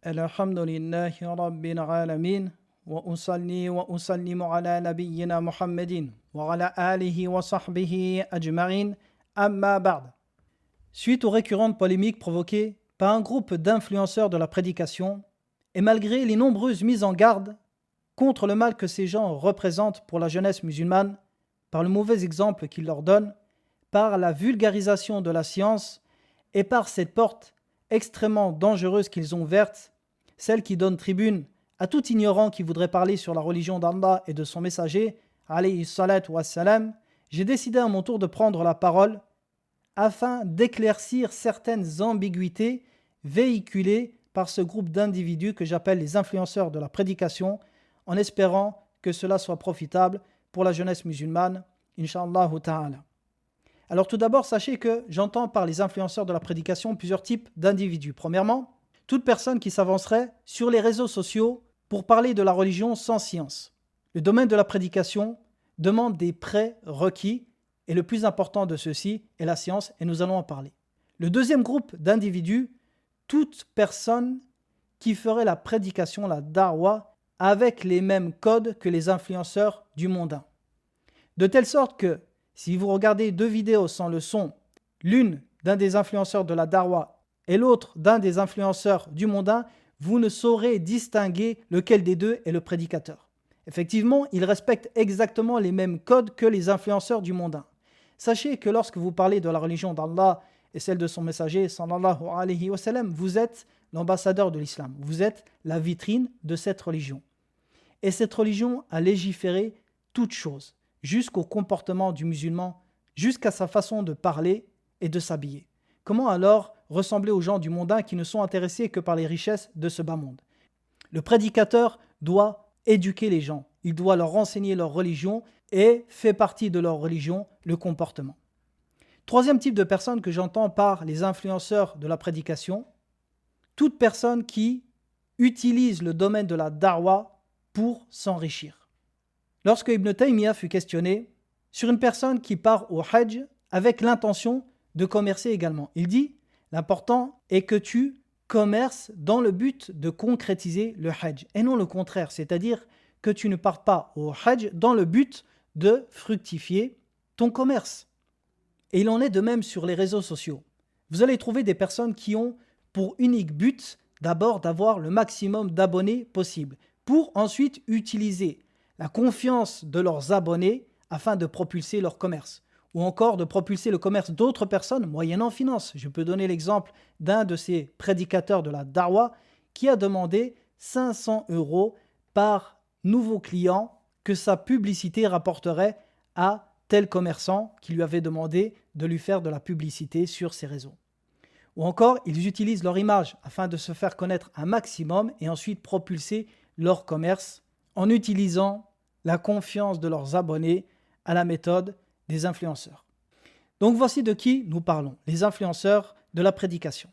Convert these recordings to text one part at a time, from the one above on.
الحمد لله رب العالمين وأصلي وأسلم على نبينا محمد وعلى آله وصحبه أجمعين أما بعد. Suite aux récurrentes polémiques provoquées par un groupe d'influenceurs de la prédication, et malgré les nombreuses mises en garde contre le mal que ces gens représentent pour la jeunesse musulmane, par le mauvais exemple qu'ils leur donnent, par la vulgarisation de la science et par cette porte extrêmement dangereuse qu'ils ont ouverte, celle qui donne tribune à tout ignorant qui voudrait parler sur la religion d'Allah et de son messager, alayhi salatu wassalam, j'ai décidé à mon tour de prendre la parole afin d'éclaircir certaines ambiguïtés véhiculées par ce groupe d'individus que j'appelle les influenceurs de la prédication, en espérant que cela soit profitable pour la jeunesse musulmane, Inch'Allah ta'ala. Alors tout d'abord, sachez que j'entends par les influenceurs de la prédication plusieurs types d'individus. Premièrement, toute personne qui s'avancerait sur les réseaux sociaux pour parler de la religion sans science. Le domaine de la prédication demande des prérequis et le plus important de ceux-ci est la science et nous allons en parler. Le deuxième groupe d'individus, toute personne qui ferait la prédication, la da'wa, avec les mêmes codes que les influenceurs du mondain. De telle sorte que si vous regardez deux vidéos sans le son, l'une d'un des influenceurs de la da'wa et l'autre d'un des influenceurs du mondain, vous ne saurez distinguer lequel des deux est le prédicateur. Effectivement, ils respectent exactement les mêmes codes que les influenceurs du mondain. Sachez que lorsque vous parlez de la religion d'Allah et celle de son messager, sallallahu alayhi wa sallam, vous êtes l'ambassadeur de l'islam. Vous êtes la vitrine de cette religion. Et cette religion a légiféré toutes choses, jusqu'au comportement du musulman, jusqu'à sa façon de parler et de s'habiller. Comment alors ressembler aux gens du mondain qui ne sont intéressés que par les richesses de ce bas monde? Le prédicateur doit éduquer les gens, il doit leur enseigner leur religion et fait partie de leur religion le comportement. Troisième type de personne que j'entends par les influenceurs de la prédication, toute personne qui utilise le domaine de la da'wa pour s'enrichir. Lorsque Ibn Taymiyyah fut questionné sur une personne qui part au Hajj avec l'intention de commercer également, il dit « L'important est que tu commerces dans le but de concrétiser le Hajj et non le contraire, c'est-à-dire que tu ne partes pas au Hajj dans le but de fructifier ton commerce. » Et il en est de même sur les réseaux sociaux. Vous allez trouver des personnes qui ont pour unique but d'abord d'avoir le maximum d'abonnés possible pour ensuite utiliser la confiance de leurs abonnés afin de propulser leur commerce ou encore de propulser le commerce d'autres personnes moyennant finance. Je peux donner l'exemple d'un de ces prédicateurs de la da'wa qui a demandé 500 € par nouveau client que sa publicité rapporterait à tel commerçant qui lui avait demandé de lui faire de la publicité sur ses réseaux. Ou encore, ils utilisent leur image afin de se faire connaître un maximum et ensuite propulser leur commerce en utilisant la confiance de leurs abonnés à la méthode des influenceurs. Donc voici de qui nous parlons, les influenceurs de la prédication.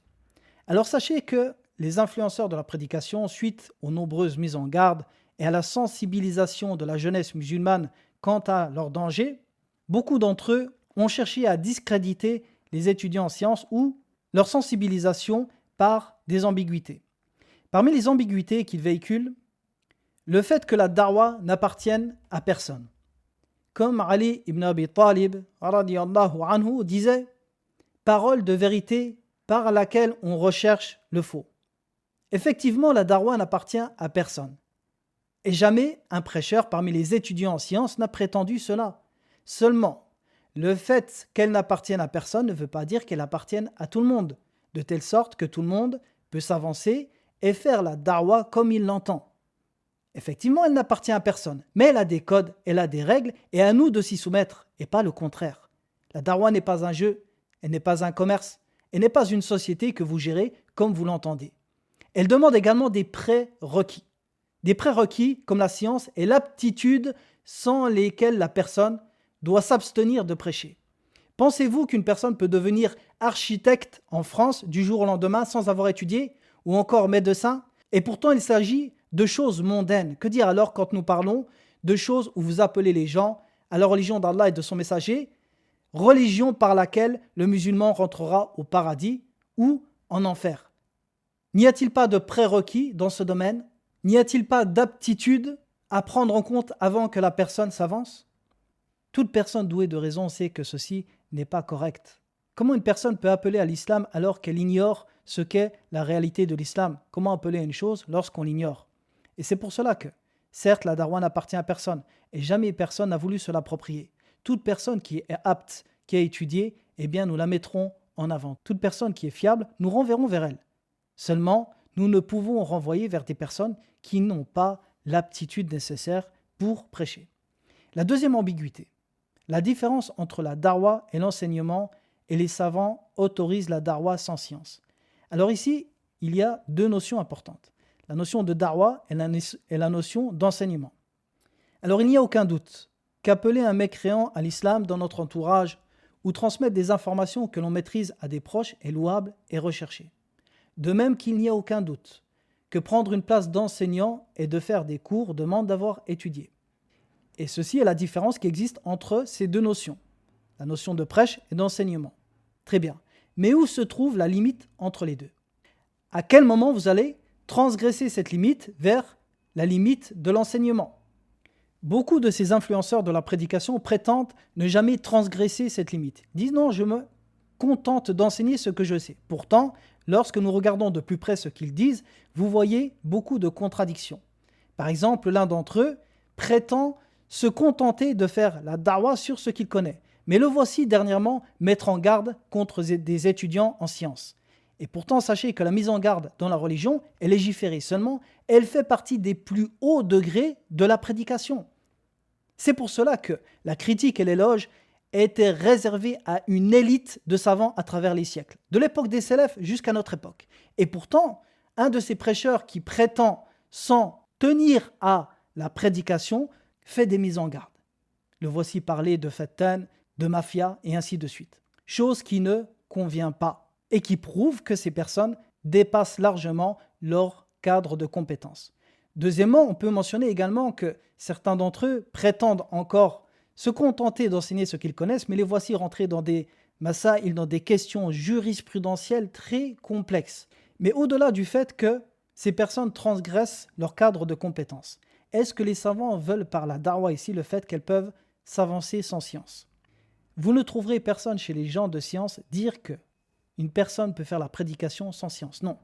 Alors sachez que les influenceurs de la prédication, suite aux nombreuses mises en garde et à la sensibilisation de la jeunesse musulmane quant à leurs dangers, beaucoup d'entre eux ont cherché à discréditer les étudiants en sciences ou leur sensibilisation par des ambiguïtés. Parmi les ambiguïtés qu'ils véhiculent, le fait que la da'wa n'appartienne à personne. Comme Ali ibn Abi Talib radiyallahu anhu disait « Parole de vérité par laquelle on recherche le faux ». Effectivement, la da'wa n'appartient à personne. Et jamais un prêcheur parmi les étudiants en sciences n'a prétendu cela. Seulement, le fait qu'elle n'appartienne à personne ne veut pas dire qu'elle appartienne à tout le monde, de telle sorte que tout le monde peut s'avancer et faire la da'wa comme il l'entend. Effectivement, elle n'appartient à personne, mais elle a des codes, elle a des règles, et à nous de s'y soumettre, et pas le contraire. La da'wa n'est pas un jeu, elle n'est pas un commerce, elle n'est pas une société que vous gérez comme vous l'entendez. Elle demande également des prérequis. Des prérequis comme la science et l'aptitude sans lesquelles la personne doit s'abstenir de prêcher. Pensez-vous qu'une personne peut devenir architecte en France du jour au lendemain sans avoir étudié, ou encore médecin? Et pourtant il s'agit de choses mondaines. Que dire alors quand nous parlons de choses où vous appelez les gens à la religion d'Allah et de son messager, religion par laquelle le musulman rentrera au paradis ou en enfer? N'y a-t-il pas de prérequis dans ce domaine? N'y a-t-il pas d'aptitude à prendre en compte avant que la personne s'avance? Toute personne douée de raison sait que ceci n'est pas correct. Comment une personne peut appeler à l'islam alors qu'elle ignore ce qu'est la réalité de l'islam? Comment appeler à une chose lorsqu'on l'ignore? Et c'est pour cela que, certes, la darwa n'appartient à personne, et jamais personne n'a voulu se l'approprier. Toute personne qui est apte, qui a étudié, eh bien nous la mettrons en avant. Toute personne qui est fiable, nous renverrons vers elle. Seulement, nous ne pouvons renvoyer vers des personnes qui n'ont pas l'aptitude nécessaire pour prêcher. La deuxième ambiguïté, la différence entre la darwa et l'enseignement, et les savants autorisent la darwa sans science. Alors ici, il y a deux notions importantes. La notion de darwa et la notion d'enseignement. Alors il n'y a aucun doute qu'appeler un mécréant à l'islam dans notre entourage ou transmettre des informations que l'on maîtrise à des proches est louable et recherché. De même qu'il n'y a aucun doute que prendre une place d'enseignant et de faire des cours demande d'avoir étudié. Et ceci est la différence qui existe entre ces deux notions, la notion de prêche et d'enseignement. Très bien. Mais où se trouve la limite entre les deux? À quel moment vous allez transgresser cette limite vers la limite de l'enseignement? Beaucoup de ces influenceurs de la prédication prétendent ne jamais transgresser cette limite. Ils disent non, je me contente d'enseigner ce que je sais. Pourtant, lorsque nous regardons de plus près ce qu'ils disent, vous voyez beaucoup de contradictions. Par exemple, l'un d'entre eux prétend se contenter de faire la da'wa sur ce qu'il connaît. Mais le voici dernièrement mettre en garde contre des étudiants en sciences. Et pourtant, sachez que la mise en garde dans la religion est légiférée seulement, elle fait partie des plus hauts degrés de la prédication. C'est pour cela que la critique et l'éloge étaient réservés à une élite de savants à travers les siècles, de l'époque des Sélèfs jusqu'à notre époque. Et pourtant, un de ces prêcheurs qui prétend s'en tenir à la prédication fait des mises en garde. Le voici parler de fattan, de mafia et ainsi de suite. Chose qui ne convient pas et qui prouve que ces personnes dépassent largement leur cadre de compétences. Deuxièmement, on peut mentionner également que certains d'entre eux prétendent encore se contenter d'enseigner ce qu'ils connaissent, mais les voici rentrés dans des masaïl, dans des questions jurisprudentielles très complexes. Mais au-delà du fait que ces personnes transgressent leur cadre de compétences, est-ce que les savants veulent par la darwa ici le fait qu'elles peuvent s'avancer sans science? Vous ne trouverez personne chez les gens de science dire que une personne peut faire la prédication sans science. Non.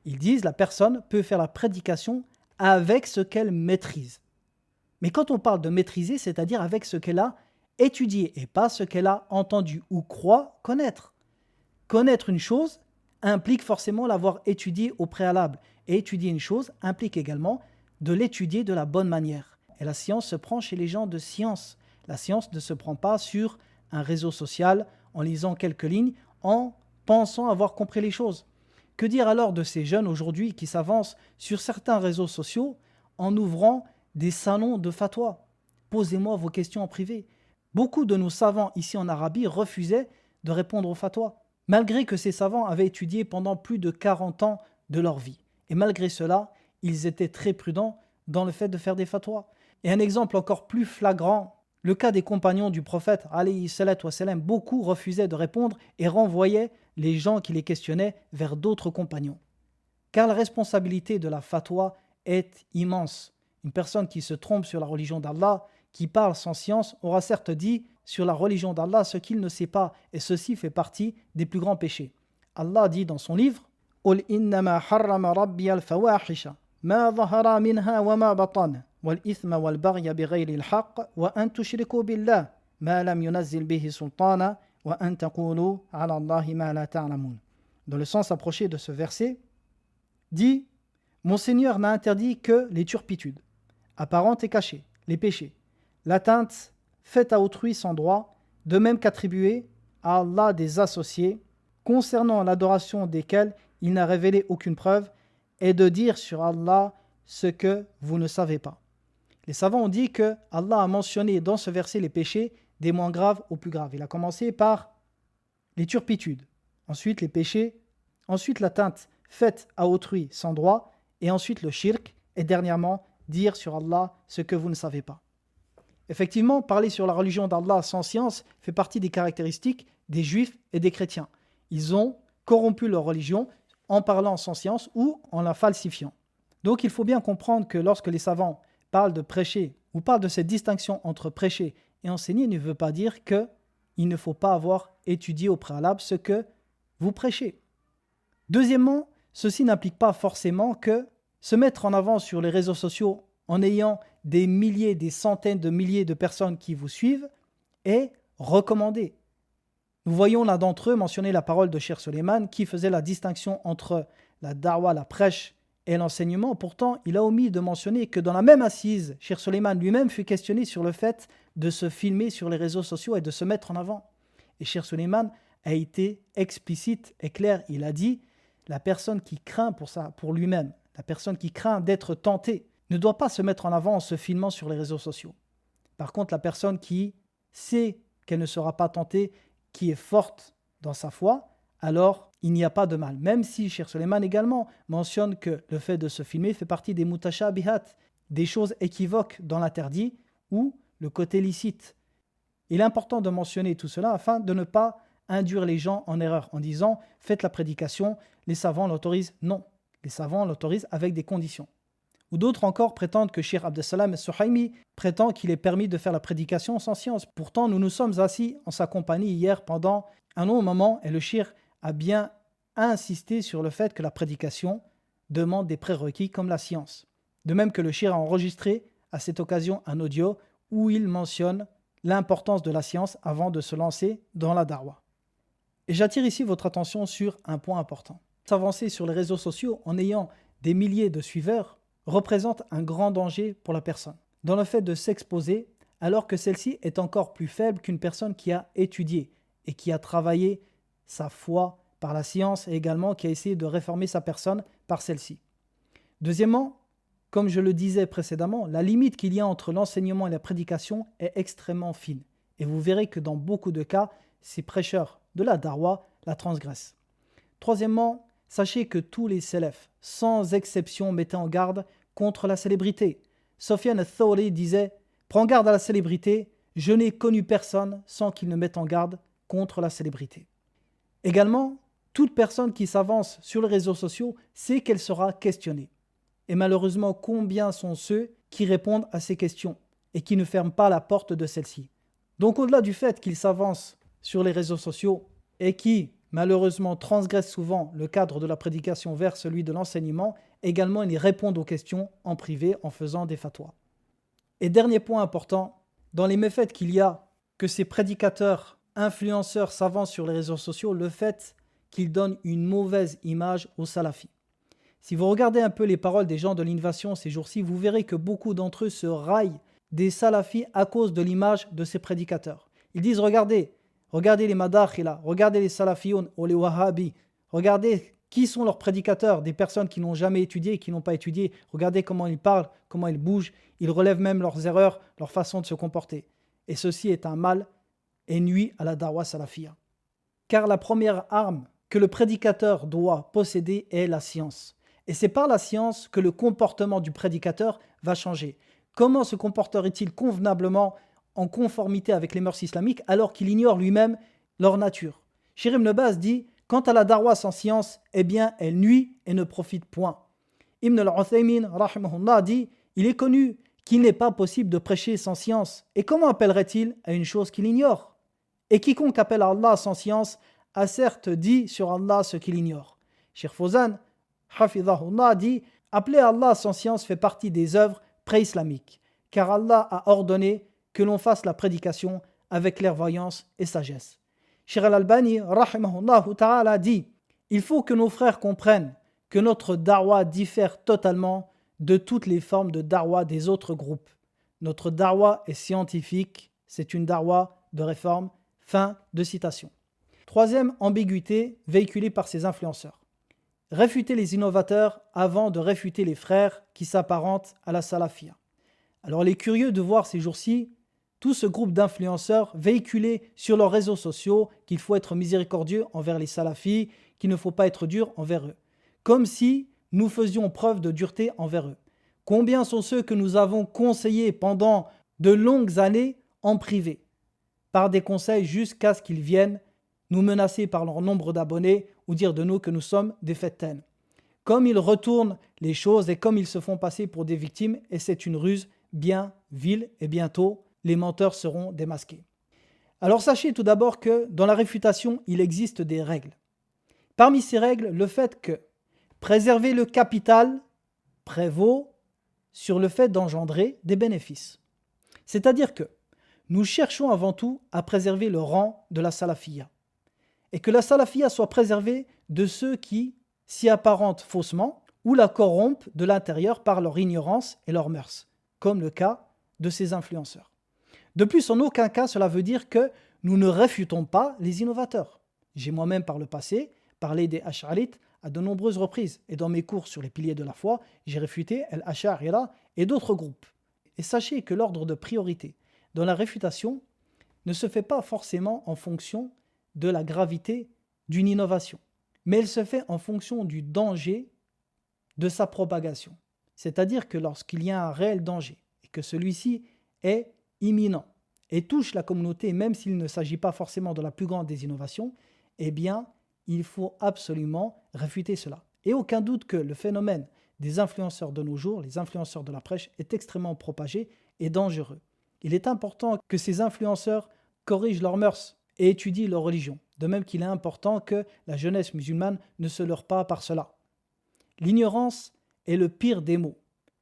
Ils disent la personne peut faire la prédication avec ce qu'elle maîtrise. Mais quand on parle de maîtriser, c'est-à-dire avec ce qu'elle a étudié et pas ce qu'elle a entendu ou croit connaître. Connaître une chose implique forcément l'avoir étudiée au préalable. Et étudier une chose implique également de l'étudier de la bonne manière. Et la science se prend chez les gens de science. La science ne se prend pas sur un réseau social en lisant quelques lignes, en pensant avoir compris les choses. Que dire alors de ces jeunes aujourd'hui qui s'avancent sur certains réseaux sociaux en ouvrant des salons de fatwa? Posez-moi vos questions en privé. Beaucoup de nos savants ici en Arabie refusaient de répondre aux fatwas, malgré que ces savants avaient étudié pendant plus de 40 ans de leur vie. Et malgré cela, ils étaient très prudents dans le fait de faire des fatwas. Et un exemple encore plus flagrant, le cas des compagnons du prophète, alayhi salatu wa salam, beaucoup refusaient de répondre et renvoyaient les gens qui les questionnaient vers d'autres compagnons. Car la responsabilité de la fatwa est immense. Une personne qui se trompe sur la religion d'Allah, qui parle sans science, aura certes dit sur la religion d'Allah ce qu'il ne sait pas, et ceci fait partie des plus grands péchés. Allah dit dans son livre « Qul innama harrama rabbi al-fawahisha, ma zahara minha wa ma batana, wal ithma wal baghya bighayri al-haqq, wa an tushriku billah, ma lam yunazzil bihi sultana, wa an taqulu ala Allahi ma la ta'lamun » Dans le sens approché de ce verset, dit « Mon Seigneur n'a interdit que les turpitudes, apparentes et cachées, les péchés, l'atteinte faite à autrui sans droit, de même qu'attribuer à Allah des associés, concernant l'adoration desquels il n'a révélé aucune preuve, et de dire sur Allah ce que vous ne savez pas. » Les savants ont dit que Allah a mentionné dans ce verset les péchés des moins graves aux plus graves. Il a commencé par les turpitudes, ensuite les péchés, ensuite l'atteinte faite à autrui sans droit, et ensuite le shirk, et dernièrement dire sur Allah ce que vous ne savez pas. Effectivement, parler sur la religion d'Allah sans science fait partie des caractéristiques des juifs et des chrétiens. Ils ont corrompu leur religion en parlant sans science ou en la falsifiant. Donc il faut bien comprendre que lorsque les savants parlent de prêcher ou parlent de cette distinction entre prêcher et enseigner, ne veut pas dire qu'il ne faut pas avoir étudié au préalable ce que vous prêchez. Deuxièmement, ceci n'implique pas forcément que se mettre en avant sur les réseaux sociaux en ayant des milliers, des centaines de milliers de personnes qui vous suivent est recommandé. Nous voyons l'un d'entre eux mentionner la parole de Cheikh Suleiman qui faisait la distinction entre la darwa, la prêche et l'enseignement. Pourtant, il a omis de mentionner que dans la même assise, Cheikh Suleiman lui-même fut questionné sur le fait de se filmer sur les réseaux sociaux et de se mettre en avant. Et Cheikh Suleiman a été explicite et clair. Il a dit « La personne qui craint pour lui-même, la personne qui craint d'être tentée, ne doit pas se mettre en avant en se filmant sur les réseaux sociaux. Par contre, la personne qui sait qu'elle ne sera pas tentée, qui est forte dans sa foi, alors il n'y a pas de mal. Même si Cheikh Suleiman également mentionne que le fait de se filmer fait partie des mutashabihat, des choses équivoques dans l'interdit ou le côté licite. Il est important de mentionner tout cela afin de ne pas induire les gens en erreur en disant « faites la prédication, les savants l'autorisent ». Non, les savants l'autorisent avec des conditions. Ou d'autres encore prétendent que Cheikh Abdessalam Suhaimi prétend qu'il est permis de faire la prédication sans science. Pourtant, nous nous sommes assis en sa compagnie hier pendant un long moment et le Cheikh a bien insisté sur le fait que la prédication demande des prérequis comme la science. De même que le Cheikh a enregistré à cette occasion un audio où il mentionne l'importance de la science avant de se lancer dans la darwa. Et j'attire ici votre attention sur un point important. S'avancer sur les réseaux sociaux en ayant des milliers de suiveurs représente un grand danger pour la personne, dans le fait de s'exposer alors que celle-ci est encore plus faible qu'une personne qui a étudié et qui a travaillé sa foi par la science et également qui a essayé de réformer sa personne par celle-ci. Deuxièmement, comme je le disais précédemment, la limite qu'il y a entre l'enseignement et la prédication est extrêmement fine. Et vous verrez que dans beaucoup de cas, ces prêcheurs de la darwa la transgressent. Troisièmement, sachez que tous les salafs, sans exception, mettaient en garde contre la célébrité. Sufyan al-Thawri disait « Prends garde à la célébrité, je n'ai connu personne sans qu'il ne mette en garde contre la célébrité. » Également, toute personne qui s'avance sur les réseaux sociaux sait qu'elle sera questionnée. Et malheureusement, combien sont ceux qui répondent à ces questions et qui ne ferment pas la porte de celle-ci. Donc au-delà du fait qu'ils s'avancent sur les réseaux sociaux et qui malheureusement transgressent souvent le cadre de la prédication vers celui de l'enseignement, également ils répondent aux questions en privé en faisant des fatwas. Et dernier point important, dans les méfaits qu'il y a que ces prédicateurs, influenceurs s'avancent sur les réseaux sociaux, le fait qu'ils donnent une mauvaise image aux salafis. Si vous regardez un peu les paroles des gens de l'innovation ces jours-ci, vous verrez que beaucoup d'entre eux se raillent des salafis à cause de l'image de ces prédicateurs. Ils disent regardez les madakhila, regardez les salafiyoun ou les wahhabis, regardez qui sont leurs prédicateurs, des personnes qui n'ont jamais étudié et qui n'ont pas étudié. Regardez comment ils parlent, comment ils bougent, ils relèvent même leurs erreurs, leur façon de se comporter. Et ceci est un mal et nuit à la dawa salafiyya. Car la première arme que le prédicateur doit posséder est la science. Et c'est par la science que le comportement du prédicateur va changer. Comment se comporterait-il convenablement en conformité avec les mœurs islamiques alors qu'il ignore lui-même leur nature? Cheikh Ibn Baz dit « Quant à la darwa sans science, eh bien elle nuit et ne profite point. » Ibn al-Uthaymin rahimahullah dit « Il est connu qu'il n'est pas possible de prêcher sans science. Et comment appellerait-il à une chose qu'il ignore? Et quiconque appelle à Allah sans science a certes dit sur Allah ce qu'il ignore. » Cheikh Fawzan Hafidhahullah dit « Appeler Allah sans science fait partie des œuvres pré-islamiques, car Allah a ordonné que l'on fasse la prédication avec clairvoyance et sagesse. » Cheikh Al-Albani rahimahullah ta'ala dit « Il faut que nos frères comprennent que notre darwa diffère totalement de toutes les formes de darwa des autres groupes. Notre darwa est scientifique, c'est une darwa de réforme. » Fin de citation. Troisième ambiguïté véhiculée par ces influenceurs. Réfuter les innovateurs avant de réfuter les frères qui s'apparentent à la salafia. Alors il est curieux de voir ces jours-ci tout ce groupe d'influenceurs véhiculer sur leurs réseaux sociaux qu'il faut être miséricordieux envers les salafis, qu'il ne faut pas être dur envers eux. Comme si nous faisions preuve de dureté envers eux. Combien sont ceux que nous avons conseillés pendant de longues années en privé, par des conseils jusqu'à ce qu'ils viennent nous menacer par leur nombre d'abonnés ou dire de nous que nous sommes des fettaines. Comme ils retournent les choses et comme ils se font passer pour des victimes, et c'est une ruse bien vile, et bientôt les menteurs seront démasqués. Alors sachez tout d'abord que dans la réfutation, il existe des règles. Parmi ces règles, le fait que préserver le capital prévaut sur le fait d'engendrer des bénéfices. C'est-à-dire que nous cherchons avant tout à préserver le rang de la salafiyya et que la salafiyya soit préservée de ceux qui s'y apparentent faussement ou la corrompent de l'intérieur par leur ignorance et leurs mœurs, comme le cas de ces influenceurs. De plus, en aucun cas cela veut dire que nous ne réfutons pas les innovateurs. J'ai moi-même par le passé parlé des Ash'arites à de nombreuses reprises et dans mes cours sur les piliers de la foi, j'ai réfuté Al-Ash'arira et d'autres groupes. Et sachez que l'ordre de priorité dans la réfutation ne se fait pas forcément en fonction de la gravité d'une innovation, mais elle se fait en fonction du danger de sa propagation. C'est-à-dire que lorsqu'il y a un réel danger et que celui-ci est imminent et touche la communauté, même s'il ne s'agit pas forcément de la plus grande des innovations, eh bien, il faut absolument réfuter cela. Et aucun doute que le phénomène des influenceurs de nos jours, les influenceurs de la prêche, est extrêmement propagé et dangereux. Il est important que ces influenceurs corrigent leurs mœurs et étudient leur religion, de même qu'il est important que la jeunesse musulmane ne se leurre pas par cela. L'ignorance est le pire des maux,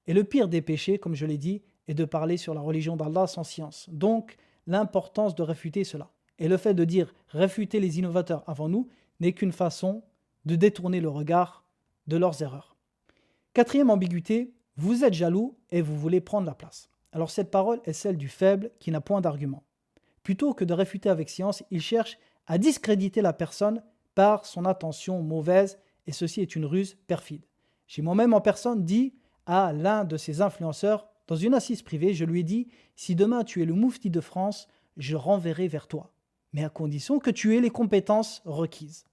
et le pire des péchés, comme je l'ai dit, est de parler sur la religion d'Allah sans science. Donc, l'importance de réfuter cela. Et le fait de dire « réfuter les innovateurs avant nous » n'est qu'une façon de détourner le regard de leurs erreurs. Quatrième ambiguïté, vous êtes jaloux et vous voulez prendre la place. Alors cette parole est celle du faible qui n'a point d'argument. Plutôt que de réfuter avec science, il cherche à discréditer la personne par son intention mauvaise et ceci est une ruse perfide. J'ai moi-même en personne dit à l'un de ces influenceurs, dans une assise privée, je lui ai dit « Si demain tu es le moufti de France, je renverrai vers toi, mais à condition que tu aies les compétences requises. »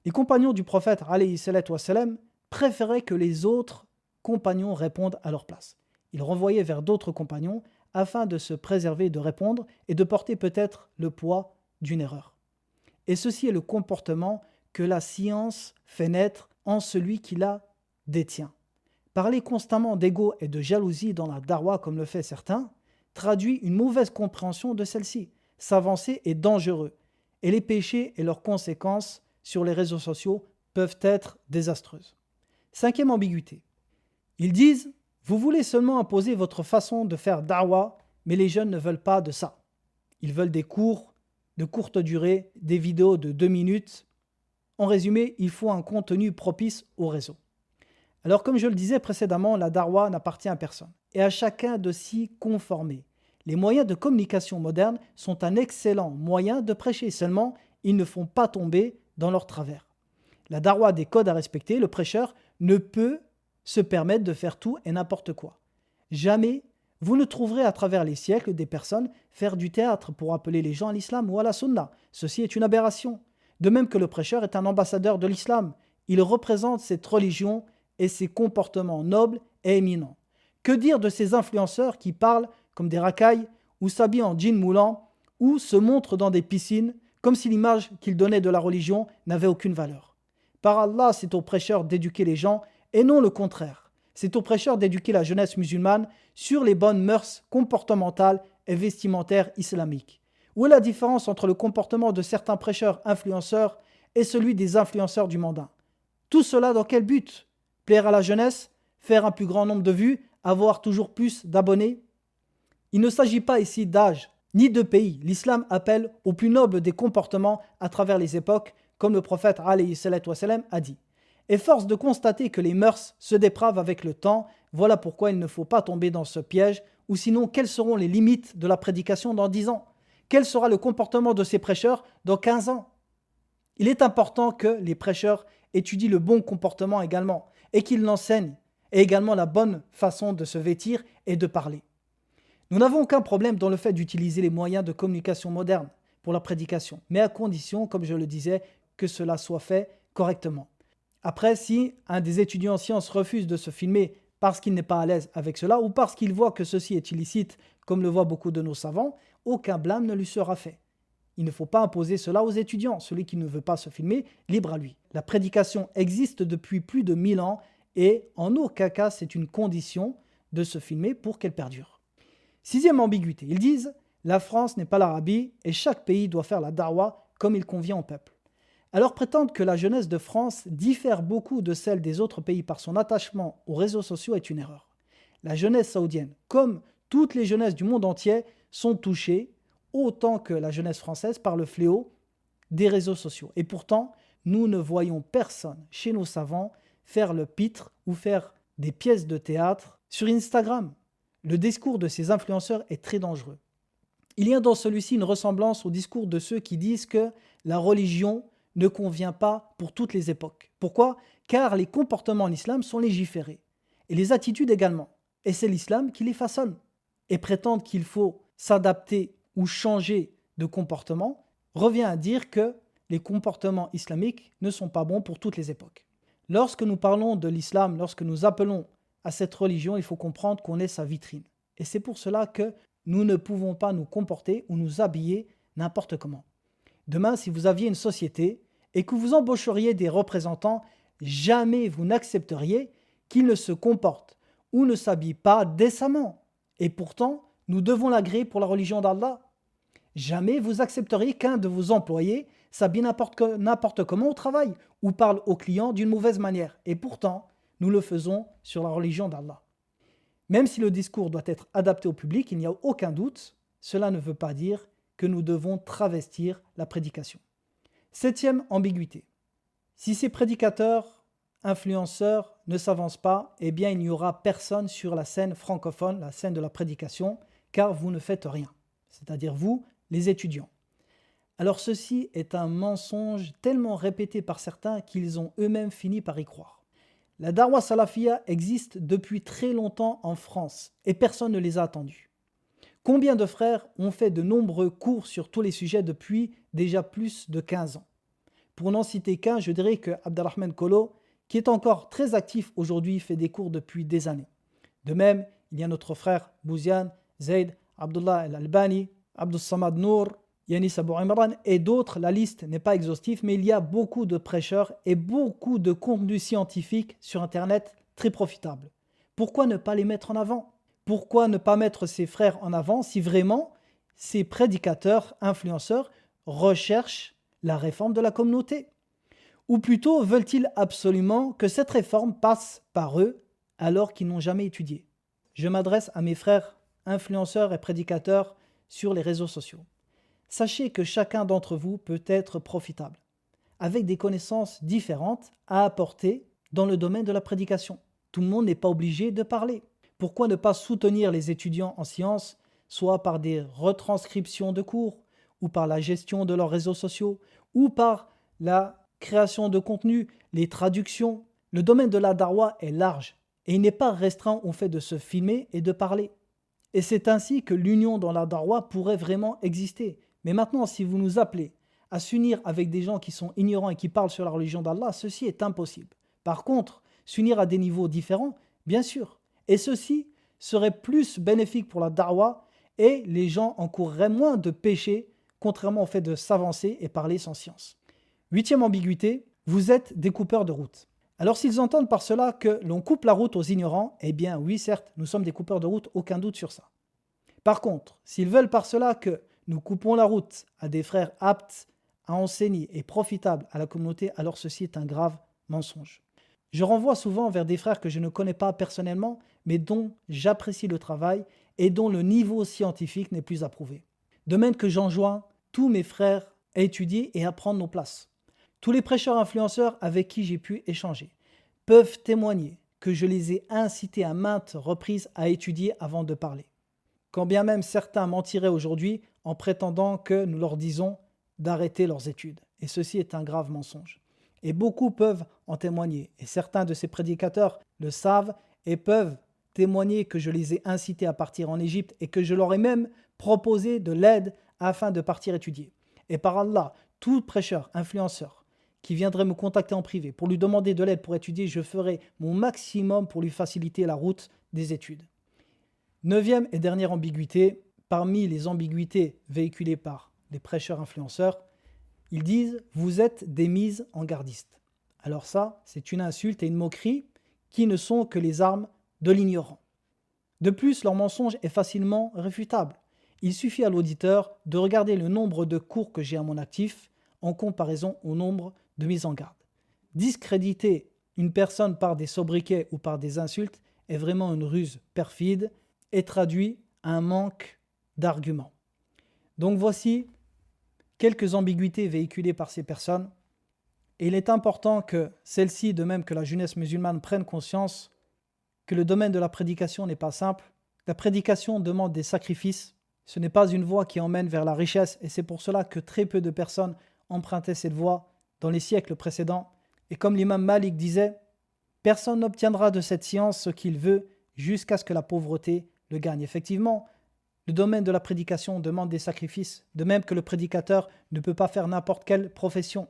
Les compagnons du prophète alayhi salatu wassalam préféraient que les autres compagnons répondent à leur place. Ils renvoyaient vers d'autres compagnons afin de se préserver de répondre et de porter peut-être le poids d'une erreur. Et ceci est le comportement que la science fait naître en celui qui la détient. Parler constamment d'ego et de jalousie dans la darwa comme le fait certains traduit une mauvaise compréhension de celle-ci. S'avancer est dangereux et les péchés et leurs conséquences sur les réseaux sociaux peuvent être désastreuses. Cinquième ambiguïté. Ils disent « Vous voulez seulement imposer votre façon de faire da'wa, mais les jeunes ne veulent pas de ça. Ils veulent des cours de courte durée, des vidéos de 2 minutes. En résumé, il faut un contenu propice au réseau. » Alors comme je le disais précédemment, la da'wa n'appartient à personne et à chacun de s'y conformer. Les moyens de communication modernes sont un excellent moyen de prêcher, seulement ils ne font pas tomber dans leur travers. La da'wa a des codes à respecter, le prêcheur ne peut se permettre de faire tout et n'importe quoi. Jamais vous ne trouverez à travers les siècles des personnes faire du théâtre pour appeler les gens à l'islam ou à la sunna. Ceci est une aberration. De même que le prêcheur est un ambassadeur de l'islam. Il représente cette religion et ses comportements nobles et éminents. Que dire de ces influenceurs qui parlent comme des racailles ou s'habillent en jean moulant ou se montrent dans des piscines comme si l'image qu'ils donnaient de la religion n'avait aucune valeur. Par Allah, c'est aux prêcheurs d'éduquer les gens et non le contraire. C'est aux prêcheurs d'éduquer la jeunesse musulmane sur les bonnes mœurs comportementales et vestimentaires islamiques. Où est la différence entre le comportement de certains prêcheurs influenceurs et celui des influenceurs du mondain? Tout cela dans quel but? Plaire à la jeunesse? Faire un plus grand nombre de vues? Avoir toujours plus d'abonnés? Il ne s'agit pas ici d'âge ni de pays. L'islam appelle au plus noble des comportements à travers les époques, comme le prophète alayhi salatu wassalam a dit. Et force de constater que les mœurs se dépravent avec le temps, voilà pourquoi il ne faut pas tomber dans ce piège, ou sinon quelles seront les limites de la prédication dans 10 ans? Quel sera le comportement de ces prêcheurs dans 15 ans? Il est important que les prêcheurs étudient le bon comportement également, et qu'ils l'enseignent, et également la bonne façon de se vêtir et de parler. Nous n'avons aucun problème dans le fait d'utiliser les moyens de communication modernes pour la prédication, mais à condition, comme je le disais, que cela soit fait correctement. Après, si un des étudiants en sciences refuse de se filmer parce qu'il n'est pas à l'aise avec cela ou parce qu'il voit que ceci est illicite, comme le voient beaucoup de nos savants, aucun blâme ne lui sera fait. Il ne faut pas imposer cela aux étudiants. Celui qui ne veut pas se filmer, libre à lui. La prédication existe depuis plus de 1000 ans et en aucun cas c'est une condition de se filmer pour qu'elle perdure. Sixième ambiguïté, ils disent « La France n'est pas l'Arabie et chaque pays doit faire la da'wa comme il convient au peuple ». Alors prétendre que la jeunesse de France diffère beaucoup de celle des autres pays par son attachement aux réseaux sociaux est une erreur. La jeunesse saoudienne, comme toutes les jeunesses du monde entier, sont touchées autant que la jeunesse française par le fléau des réseaux sociaux. Et pourtant, nous ne voyons personne chez nos savants faire le pitre ou faire des pièces de théâtre sur Instagram. Le discours de ces influenceurs est très dangereux. Il y a dans celui-ci une ressemblance au discours de ceux qui disent que la religion ne convient pas pour toutes les époques. Pourquoi ? Car les comportements en islam sont légiférés, et les attitudes également. Et c'est l'islam qui les façonne. Et prétendre qu'il faut s'adapter ou changer de comportement revient à dire que les comportements islamiques ne sont pas bons pour toutes les époques. Lorsque nous parlons de l'islam, lorsque nous appelons à cette religion, il faut comprendre qu'on est sa vitrine. Et c'est pour cela que nous ne pouvons pas nous comporter ou nous habiller n'importe comment. Demain, si vous aviez une société et que vous embaucheriez des représentants, jamais vous n'accepteriez qu'ils ne se comportent ou ne s'habillent pas décemment. Et pourtant, nous devons l'agréer pour la religion d'Allah. Jamais vous accepteriez qu'un de vos employés s'habille n'importe comment au travail ou parle aux clients d'une mauvaise manière. Et pourtant, nous le faisons sur la religion d'Allah. Même si le discours doit être adapté au public, il n'y a aucun doute, cela ne veut pas dire que nous devons travestir la prédication. Septième ambiguïté. Si ces prédicateurs, influenceurs ne s'avancent pas, eh bien il n'y aura personne sur la scène francophone, la scène de la prédication, car vous ne faites rien, c'est-à-dire vous, les étudiants. Alors ceci est un mensonge tellement répété par certains qu'ils ont eux-mêmes fini par y croire. La Da'wa Salafia existe depuis très longtemps en France et personne ne les a attendus. Combien de frères ont fait de nombreux cours sur tous les sujets depuis déjà plus de 15 ans? Pour n'en citer qu'un, je dirais que Abdelrahman Kolo, qui est encore très actif aujourd'hui, fait des cours depuis des années. De même, il y a notre frère Bouziane, Zaid, Abdullah Al-Albani, Abdus Samad Nour, Yanis Abou Imran et d'autres. La liste n'est pas exhaustive, mais il y a beaucoup de prêcheurs et beaucoup de contenus scientifiques sur Internet très profitables. Pourquoi ne pas les mettre en avant? Pourquoi ne pas mettre ces frères en avant si vraiment ces prédicateurs, influenceurs recherchent la réforme de la communauté? Ou plutôt veulent-ils absolument que cette réforme passe par eux alors qu'ils n'ont jamais étudié? Je m'adresse à mes frères influenceurs et prédicateurs sur les réseaux sociaux. Sachez que chacun d'entre vous peut être profitable, avec des connaissances différentes à apporter dans le domaine de la prédication. Tout le monde n'est pas obligé de parler. Pourquoi ne pas soutenir les étudiants en sciences, soit par des retranscriptions de cours, ou par la gestion de leurs réseaux sociaux, ou par la création de contenu, les traductions? Le domaine de la da'wa est large et il n'est pas restreint au fait de se filmer et de parler. Et c'est ainsi que l'union dans la da'wa pourrait vraiment exister. Mais maintenant, si vous nous appelez à s'unir avec des gens qui sont ignorants et qui parlent sur la religion d'Allah, ceci est impossible. Par contre, s'unir à des niveaux différents, bien sûr. Et ceci serait plus bénéfique pour la da'wa et les gens encourraient moins de péchés, contrairement au fait de s'avancer et parler sans science. Huitième ambiguïté, vous êtes des coupeurs de route. Alors s'ils entendent par cela que l'on coupe la route aux ignorants, eh bien oui, certes, nous sommes des coupeurs de route, aucun doute sur ça. Par contre, s'ils veulent par cela que nous coupons la route à des frères aptes à enseigner et profitables à la communauté, alors ceci est un grave mensonge. Je renvoie souvent vers des frères que je ne connais pas personnellement, mais dont j'apprécie le travail et dont le niveau scientifique n'est plus approuvé. De même que j'enjoins tous mes frères à étudier et à prendre nos places. Tous les prêcheurs influenceurs avec qui j'ai pu échanger peuvent témoigner que je les ai incités à maintes reprises à étudier avant de parler. Quand bien même certains mentiraient aujourd'hui en prétendant que nous leur disons d'arrêter leurs études. Et ceci est un grave mensonge. Et beaucoup peuvent en témoigner. Et certains de ces prédicateurs le savent et peuvent témoigner que je les ai incités à partir en Égypte et que je leur ai même proposé de l'aide afin de partir étudier. Et par Allah, tout prêcheur, influenceur, qui viendrait me contacter en privé pour lui demander de l'aide pour étudier, je ferai mon maximum pour lui faciliter la route des études. Neuvième et dernière ambiguïté, parmi les ambiguïtés véhiculées par les prêcheurs influenceurs, ils disent « vous êtes des mises en gardistes ». Alors ça, c'est une insulte et une moquerie qui ne sont que les armes de l'ignorant. De plus, leur mensonge est facilement réfutable. Il suffit à l'auditeur de regarder le nombre de cours que j'ai à mon actif en comparaison au nombre de mises en garde. Discréditer une personne par des sobriquets ou par des insultes est vraiment une ruse perfide et traduit un manque d'arguments. Donc voici quelques ambiguïtés véhiculées par ces personnes. Et il est important que celles-ci, de même que la jeunesse musulmane, prennent conscience que le domaine de la prédication n'est pas simple. La prédication demande des sacrifices. Ce n'est pas une voie qui emmène vers la richesse et c'est pour cela que très peu de personnes empruntaient cette voie dans les siècles précédents. Et comme l'imam Malik disait, personne n'obtiendra de cette science ce qu'il veut jusqu'à ce que la pauvreté le gagne. Effectivement, le domaine de la prédication demande des sacrifices, de même que le prédicateur ne peut pas faire n'importe quelle profession,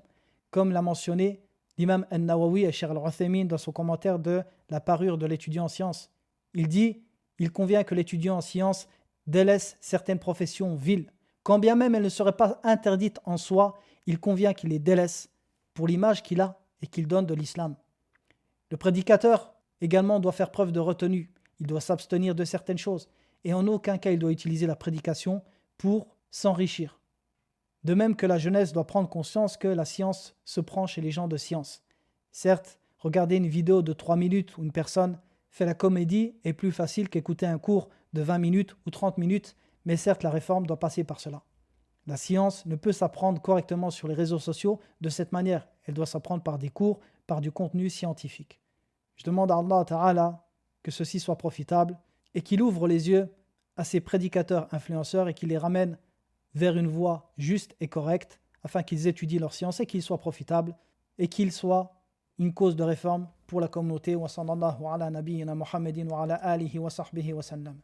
comme l'a mentionné l'imam An-Nawawi et Cheikh Al-Uthaymin dans son commentaire de la parure de l'étudiant en sciences. Il dit « Il convient que l'étudiant en sciences délaisse certaines professions viles. Quand bien même elles ne seraient pas interdites en soi, il convient qu'il les délaisse pour l'image qu'il a et qu'il donne de l'islam. Le prédicateur également doit faire preuve de retenue. Il doit s'abstenir de certaines choses et en aucun cas il doit utiliser la prédication pour s'enrichir. De même que la jeunesse doit prendre conscience que la science se prend chez les gens de science. Certes, regarder une vidéo de 3 minutes où une personne fait la comédie est plus facile qu'écouter un cours de 20 minutes ou 30 minutes, mais certes la réforme doit passer par cela. La science ne peut s'apprendre correctement sur les réseaux sociaux de cette manière. Elle doit s'apprendre par des cours, par du contenu scientifique. Je demande à Allah Ta'ala que ceci soit profitable et qu'il ouvre les yeux à ces prédicateurs influenceurs et qu'il les ramène vers une voie juste et correcte afin qu'ils étudient leur science et qu'ils soient profitables et qu'ils soient une cause de réforme pour la communauté. Wa sallallahu ala nabiyyina Muhammadin wa ala alihi wa sahbihi wa sallam.